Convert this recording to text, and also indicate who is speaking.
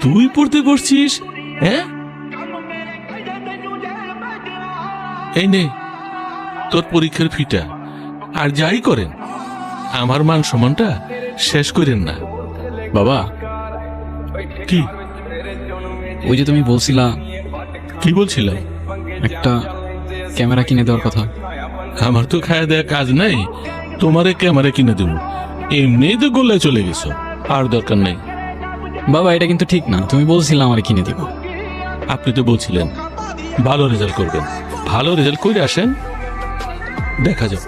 Speaker 1: তুই পড়তে বসছিস? হ্যাঁ, এই নে তোর পরীক্ষার ফিটা। আর যাই করেন আমার মান সম্মানটা শেষ করেন না।
Speaker 2: বাবা,
Speaker 1: কি
Speaker 2: ওই যে তুমি বলছিলা
Speaker 1: কি বলছিলাম?
Speaker 2: একটা ক্যামেরা কিনে দেওয়ার কথা।
Speaker 1: আমার তো খায়া দেয়া কাজ নাই, তোমারে ক্যামেরা কিনে দেবো? এমনিই তো গোল্লায় চলে গেছো, আর দরকার নেই।
Speaker 2: বাবা, এটা কিন্তু ঠিক না। তুমি বলছিলা আমার কিনে দিব।
Speaker 1: আপনি তো বলছিলেন ভালো রেজাল্ট করবেন, ভালো রেজাল্ট করে আসেন, দেখা যাবে।